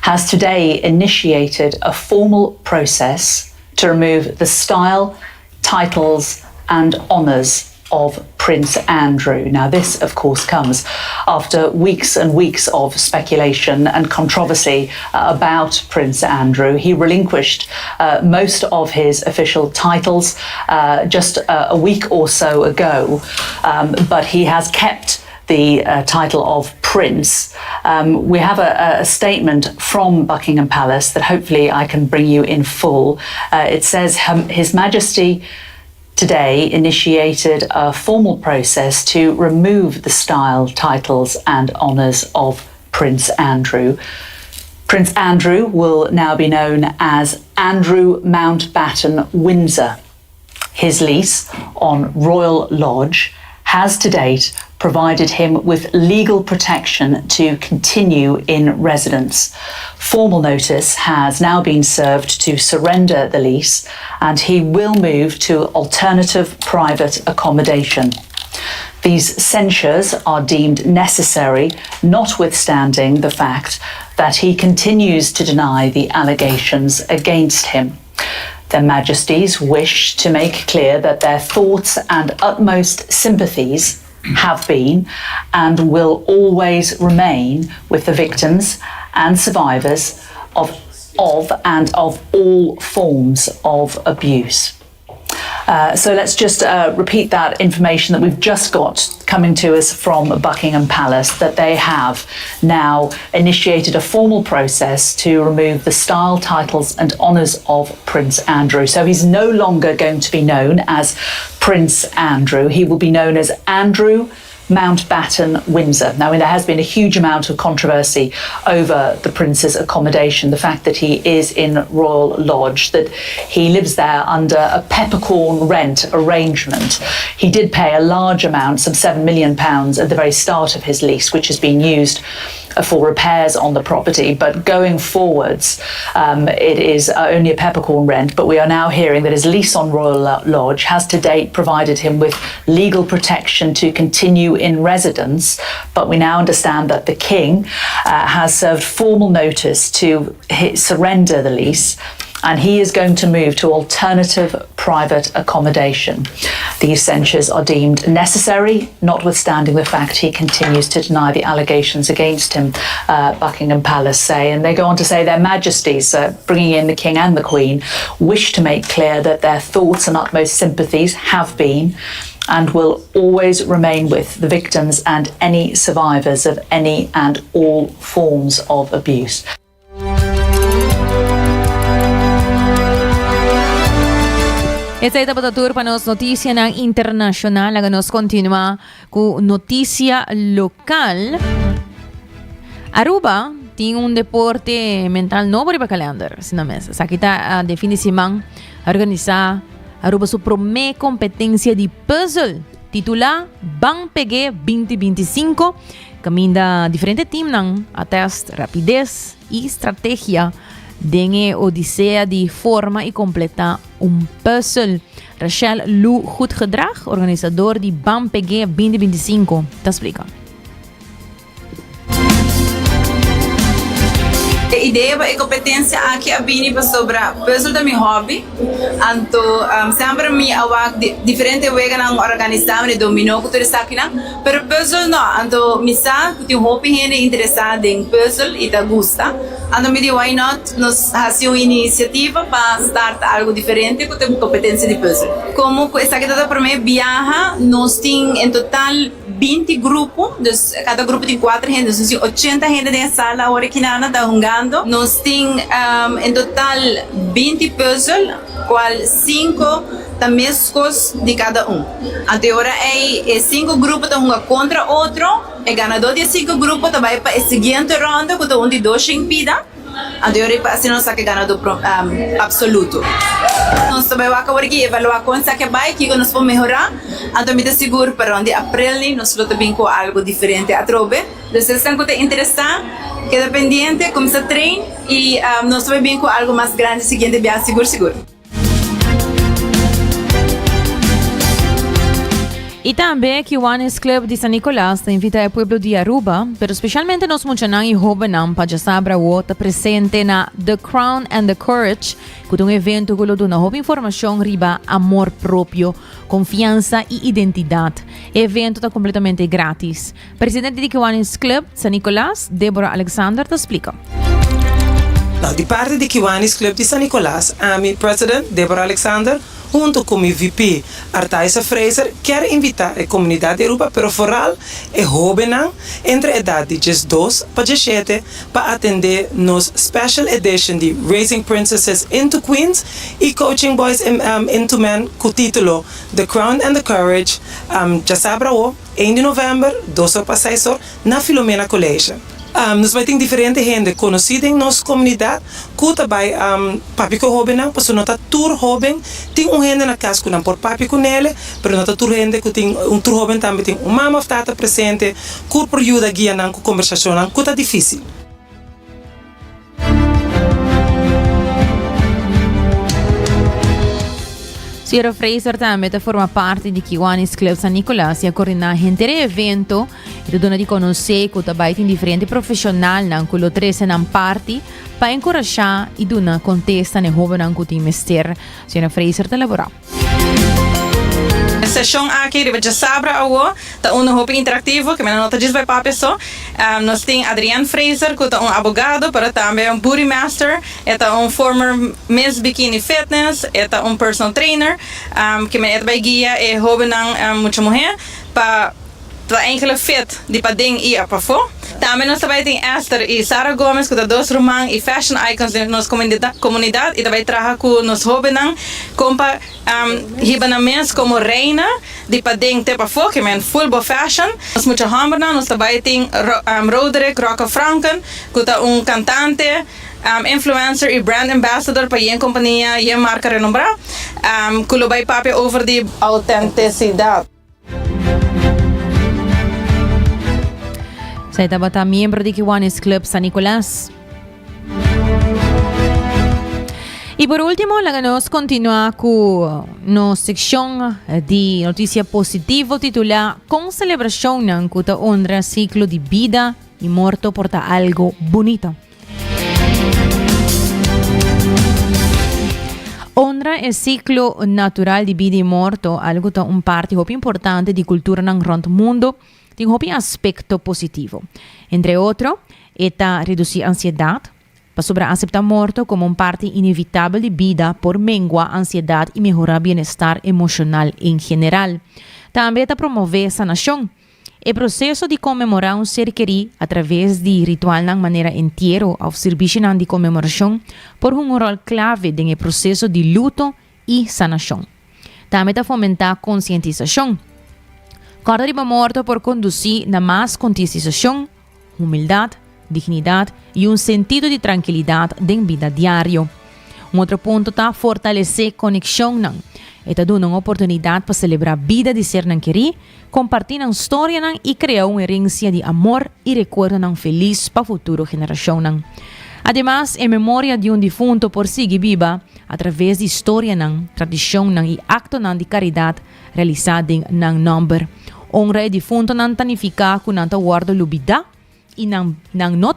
has today initiated a formal process to remove the style, titles and honours of Prince Andrew. Now this of course comes after weeks and weeks of speculation and controversy about Prince Andrew. He relinquished most of his official titles just a week or so ago, but he has kept the title of Prince. We have a statement from Buckingham Palace that hopefully I can bring you in full. It says, His Majesty today initiated a formal process to remove the style, titles and honours of Prince Andrew. Prince Andrew will now be known as Andrew Mountbatten Windsor. His lease on Royal Lodge has to date provided him with legal protection to continue in residence. Formal notice has now been served to surrender the lease, and he will move to alternative private accommodation. These censures are deemed necessary, notwithstanding the fact that he continues to deny the allegations against him. Their Majesties wish to make clear that their thoughts and utmost sympathies have been and will always remain with the victims and survivors of all forms of abuse. So let's just repeat that information that we've just got coming to us from Buckingham Palace, that they have now initiated a formal process to remove the style, titles and honours of Prince Andrew. So he's no longer going to be known as Prince Andrew. He will be known as Andrew Mountbatten Windsor. Now, there has been a huge amount of controversy over the Prince's accommodation, the fact that he is in Royal Lodge, that he lives there under a peppercorn rent arrangement. He did pay a large amount, some £7 million at the very start of his lease, which has been used for repairs on the property, but going forwards it is only a peppercorn rent. But we are now hearing that his lease on Royal Lodge has to date provided him with legal protection to continue in residence, but we now understand that the King has served formal notice to surrender the lease, and he is going to move to alternative private accommodation. These censures are deemed necessary, notwithstanding the fact he continues to deny the allegations against him, Buckingham Palace say. And they go on to say their Majesties, bringing in the King and the Queen, wish to make clear that their thoughts and utmost sympathies have been and will always remain with the victims and any survivors of any and all forms of abuse. Esta é a patatur para nos notícia ng internacional. Agora nos continua com notícia local. Aruba tem deporte mental novo para calendar na mesa. Sa kita definisimang organizar Aruba sua primeira competência de puzzle titula Bang PG 2025. Caminda diferente team ng atest rapidez e estratégia Dinge odisea die forma y completa puzzle. Rachel Lu Goed Gedrag, organisador de BAM-PG 2025, te explica. A ideia é competência aqui a bini para sobre puzzle da meu hobby. Anto sempre me awak diferente wega nang organizar me dominó que tu está aqui na, pero puzzle no. Anto misa que tu hobby gente interessado em puzzle e te gusta. Anto me digo why not nos hace uma iniciativa para start algo diferente com a competência de puzzle. Como esta aqui toda para mim viaja, nos tem em total 20 grupos, cada grupo tem 4 gente, então 80 gente na sala agora que nada está jogando. Nós temos em total 20 puzzles, qual 5 tamescos de cada Até agora é 5 grupos estão jogando contra outro, o ganador de 5 grupos vai para a seguinte ronda, com onde 2 impida. Até agora assim nós sabe ganador absoluto. Nós também vamos agora aqui evaluar quanto que vai que nós vamos melhorar. Então me dá seguro para onde abril nós vamos também com algo diferente a trobe. Se vocês estão interessados, queda pendiente, começa a treinar e nós vamos bem com algo mais grande seguinte viagem seguro. E também Kiwanis Club de San Nicolás invita o pueblo de Aruba, pero especialmente nos munchanan e jovenam para sabra o tá presente na The Crown and the Courage, que é um evento que dá uma informação riba amor próprio, confiança e identidade. O evento está completamente grátis. Presidente de Kiwanis Club San Nicolás, Deborah Alexander, te explica. Nou, de parte de Kiwanis Club de San Nicolás, a minha presidente, Deborah Alexander, junto com meu VP, Artaisa Fraser, quer invitar a comunidade de Aruba, pero vooral a jovens entre a idade de 2 para 17 para atender nos Special Edition de Raising Princesses into Queens e Coaching Boys into Men com o título The Crown and the Courage, já sabe, 1 de novembro, 2 para 6 na Filomena College. Nós vai ter diferente gente conhecida em nossa comunidade, que também papi com jovem, porque nós tá tur jovem, tem gente na casa que não por papi com ele, mas nós tá tur gente que tem tur jovem também tem mama ou tata presente, que por ajuda guia na conversação, que tá difícil. Sierra Fraser também forma parte de Kiwanis Club San Nicolás e a coordenar gente evento e dona de conhecer que também tem diferente profissional na que trece na parte para encorajar e dona contesta ne jovem que tem mester. Sierra Fraser te laborar. Sessão aqui de sabra awo tá hopi interativo que me nota diz vai para pessoa. Nós tem Adrian Fraser que tá advogado para também booty master, é former Miss Bikini Fitness, é personal trainer, que me vai guia e jovem muita mulher para enkele fit die pa ding i apafo. Também nós também tem Esther e Sarah Gomes que tá dois romãs e fashion icons de nossa comunidade e também traga com nos jovens compa hibanaments como reina de pa ding te apafo que men full bo fashion. Nós muita hamburna nós também tem Roderick Roca Franken que tá cantante influencer e brand ambassador para a companhia e marca renombrada. Que lo vai papi over de autenticidade. Saya tabata membro de Kiwanis Club San Nicolás. E por último, nos continua com nossa secção de notícia positiva titulada Com celebração que honra ciclo de vida e morto porta algo bonito. Honra o ciclo natural de vida e morto, algo que é parte importante de cultura no mundo. Tem um aspecto positivo. Entre outros, é reduzir a ansiedade, para sobre aceitar morto como uma parte inevitável de vida por menguar a ansiedade e melhorar o bem-estar emocional em geral. Também promover sanação. O processo de comemorar um ser querido através de ritual de maneira inteira ao serviço de comemoração por um rol clave no processo de luto e sanação. Também fomentar conscientização. Cada riba morto por conduzir na mais conscientização, humildade, dignidade e sentido de tranquilidade em vida diária. Outro ponto está fortalecer conexão. Está dando uma oportunidade para celebrar a vida de ser querido, compartilhar uma história e criar uma herência de amor e recuerdo feliz para a futura geração. Además, em memória de defunto por seguir viva, através de história, tradição e acto de caridade realizado em number. Honra e defunto não tanificar com não guarda lubida e não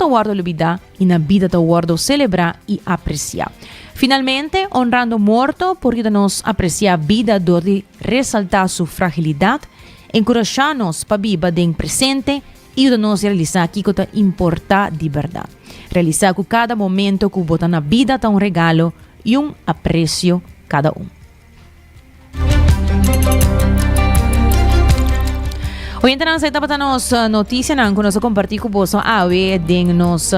guarda lubida e na vida ta guarda celebrar e apreciar. Finalmente, honrando morto porque nos apreciar a vida de ressaltar sua fragilidade, encorajar-nos para viver em presente e de nos realizar aquilo que importa de verdade. Realizar que cada momento que bota na vida tá regalo e aprecio cada Hoy entramos a etapa nos notícia que nós compartir com você awe de nos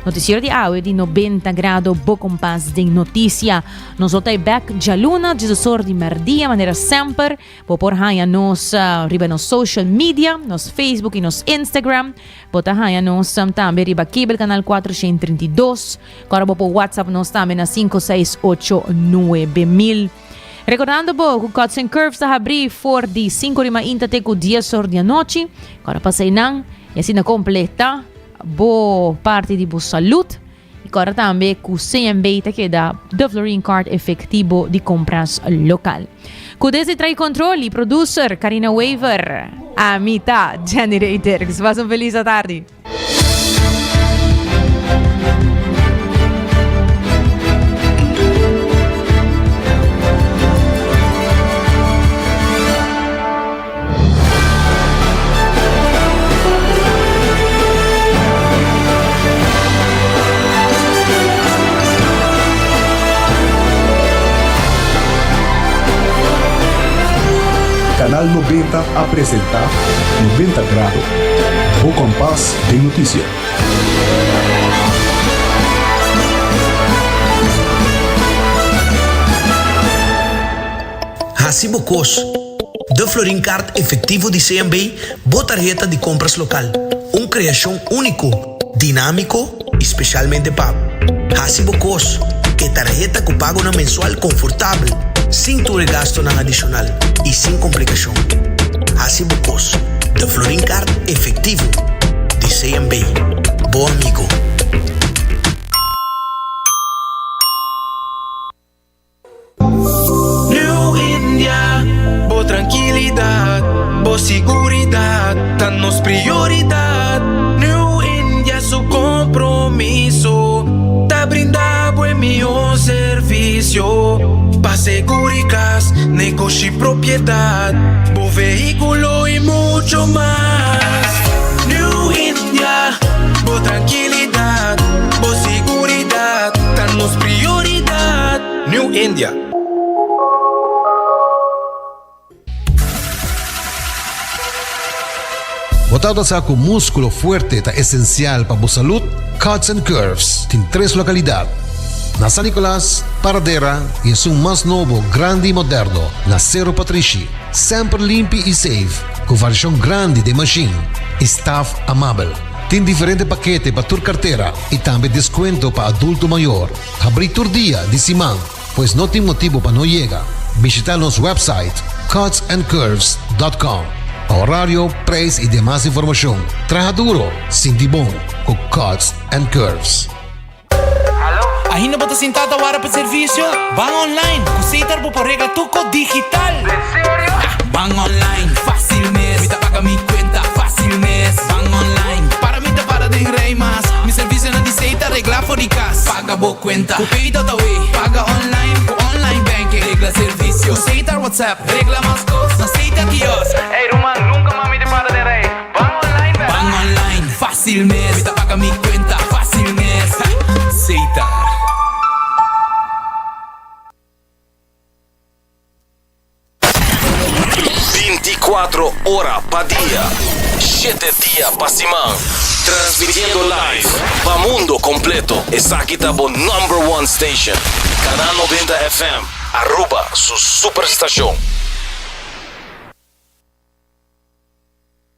noticiero de awe de 90 graus bo compás de notícia. Nós voltamos back já luna, Jesus de merdia, maneira sempre, por aí nos riba nos social media, nos Facebook e nos Instagram, bota aí nos também riba cable canal 432, agora por WhatsApp nos também na 5689000. Recordando que o Cuts and Curves está abrir for de 5:30 até 10 horas da noite. Agora passei não, e assim completa boa parte de boa saúde. E agora também com o CMB que dá the Florine Card efetivo de compras local. Kudesi trae controlli, producer Karina Waver, a mitad Generator. Que se façam feliz à tarde. Canal 90 apresenta 90 grados, o compás de notícia. Hacibocos, de Florin Card efetivo de CMB, tarjeta de compras local. Criação único, dinâmico, especialmente pago. Hacibocos, que tarjeta que pago na mensual confortável, sem tu gasto na adicional e sem complicação. Hacibocos, de Florin Card efetivo de CMB. Bom amigo. New India, boa tranquilidade, boa seguridade, tá nos prioridade. New India, su compromisso, tá brindar buen melhor serviço. Pa seguridade, negocio e propriedade, bom veículo e muito mais. New India, boa tranquilidade, boa seguridade, tá nos prioridade. New India. Botado sa com músculo fuerte está essencial para a saúde, Cuts and Curves tem 3 localidades. Na San Nicolás, Paradera e é um mais novo, grande e moderno, na Cerro Patrici. Sempre limpo e safe, com versão grande de machine. Staff amável. Tem diferentes paquetes para tua carteira e também desconto para adulto maior. Abrir todo dia de semana, pois não tem motivo para não chegar. Visitar nosso website cutsandcurves.com. Horário, preço e demais informação. Traja duro, sinti bom, com Cuts and Curves. Ainda bota sentada agora para serviço? Van online, cositar por regla tuco digital. ¿En serio? Van online, fácil mes. Mita paga mi cuenta, fácil mes. Van online, para mí te para de rey más. Mi servicio no dice regla fóricas. Paga bo cuenta, cupito da way. Paga online, con online banking. Regla servicio, cositar WhatsApp. Regla más cosas, cositar kiosco. Ey, Roman, nunca mami te para de rey. Van online, baby. Van online, fácil mes. Mita paga mi cuenta, fácil mes. Cositar. 24 horas pa' día, 7 días pa' semana, transmitiendo live pa' mundo completo. Esa aquí está por #1 station, Canal 90 FM, Aruba, su superestación.